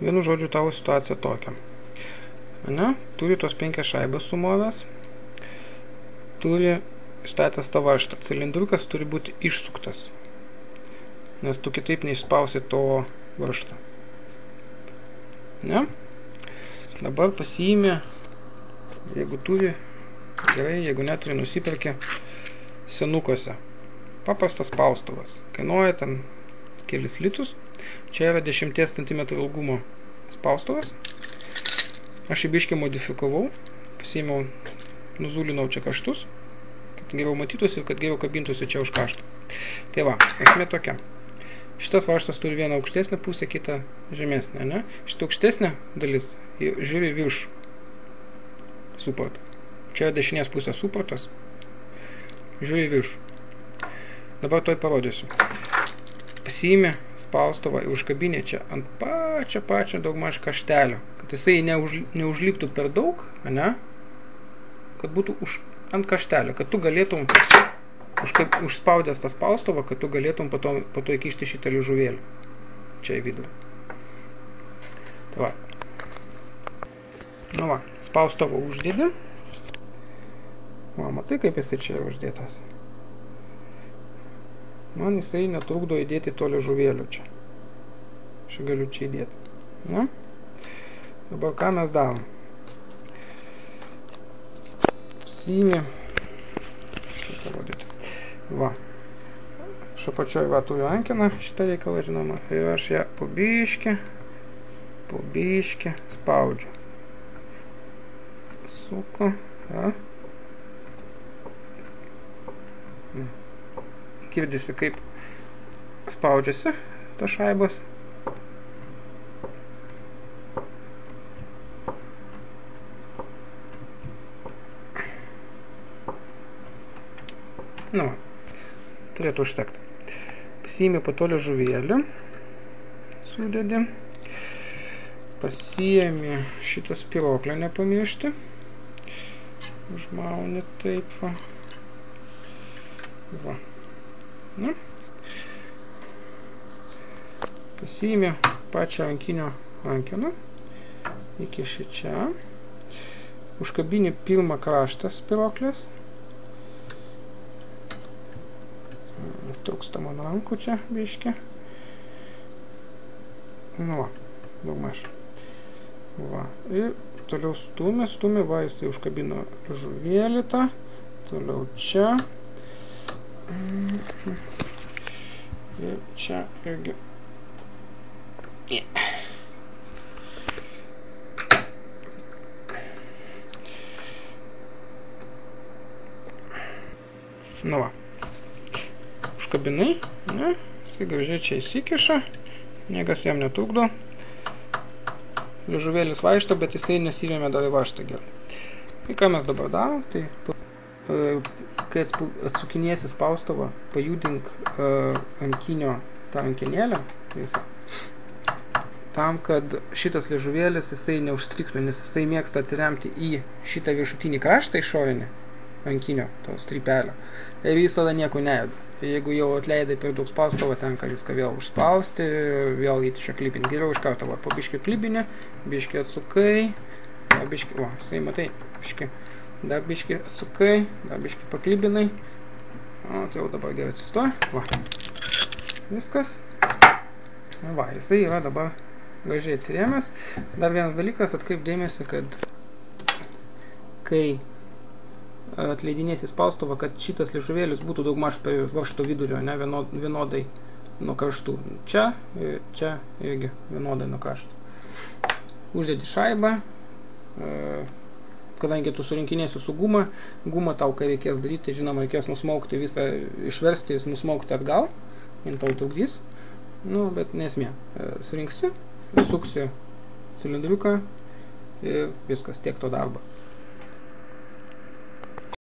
Vienu žodžiu, tavo situacija tokia. Ne? Turi tos 5 šaibas sumovęs, turi statęs tą varžtą. Cilindriukas turi būti išsuktas, nes tu kitaip neišspausi to varžtą. Ne? Dabar pasiimi, jeigu turi, gerai, jeigu neturi, nusipirki senukose. Paprastas spaustuvas. Kainuoja ten kelis litus. Čia yra 10 cm ilgumo spaustuvas. Aš jį biškį modifikavau. Pasiėmiau, nuzulinau čia kaštus, kad geriau matytųsi ir kad geriau kabintųsi čia už kaštų. Tai va, esmė tokia. Šitas varžtas turi vieną aukštesnę pusę, kitą žemesnę, ne? Šitą aukštesnę dalis žiūri virš suporto. Čia dešinės pusės suportas. Žiūri virš. Dabar toj parodysiu. Pasiimi spaustuvą ir užkabinė čia ant pačio daugmaž kaštelio, kad jisai neužliptų per daug, ne? Kad būtų ant kaštelio, kad tu galėtum užspaudęs tą spaustuvą, kad tu galėtum po to įkišti šitą liežuvėlį čia į vidurį. Tai va. Nu va, spaustuvą uždėdi. Va, matai, kaip jisai čia uždėtas. Man jisai netrukdo įdėti to liežuvėlio čia. Aš galiu čia įdėti. Ne? Dabar ką mes darom? Pasiimi. Kaip parodyti. Va. Aš apačioj va turiu rankeną, šitą reikalą žinoma. Ir aš ją po biškį spaudžiu. Suku. Ja. Girdisi, kaip spaudžiasi tas šaibas. Nu, turėtų užtekti. Pasiimi po to liežuvėlį, sudedi. Pasiimi šitą spiroklę, nepamiršti. Užmauni taip va. Va. Nu. Pasiimi pačią rankeną, įkiši čia, užkabini pirmą kraštą spiroklės, trūksta man rankų čia biškį, nu va, daugmaž, va, ir toliau stumi, va, jisai užkabino liežuvėlį tą, toliau čia, ir čia irgi. Nu va. Užkabinai, ne? Jisai gražiai čia įsikiša, niekas jam netrukdo. Liežuvėlis vaikšto, bet jisai nesirėmė dar į varžtą gerai. Tai ką mes dabar darom, tai kai atsukinėsi spaustuvą, pajudink rankinio tą rankenėlę visą, tam, kad šitas liežuvėlis jisai neužstriktų, nes jisai mėgsta atsiremti į šitą viršutinį kraštą išorinį rankinio, to strypelio, ir jis tada nieko nejuda. Jeigu jau atleidai per daug spaustuvą, tenka viską vėl užspausti, vėl įti čia klipinti. Geriau iš karto, va, po biškį klipinį, biškį atsukai, dar biškį, o, jisai matai, biškį. Dar biškį atsukai, dar biškį paklibinai. O, tai jau dabar gerai atsistoja. Va. Viskas. Va, jisai yra dabar gražiai atsirėmęs. Dar vienas dalykas, atkreip dėmesį, kad kai atleidinėsi spaustuvą, kad šitas liežuvėlis būtų daugmaž per varžto vidurio, ne, vienodai nuo kraštų. Čia irgi vienodai nuo kraštų. Uždedi šaibą. Kadangi tu surinkinėsi su guma tau, kai reikės daryti, žinoma, reikės nusmaukti visą, išversti, nusmaukti atgal, jin tau trukdys, nu, bet nesmė. Surinksi, suksi cilindriuką ir viskas, tiek to darbo.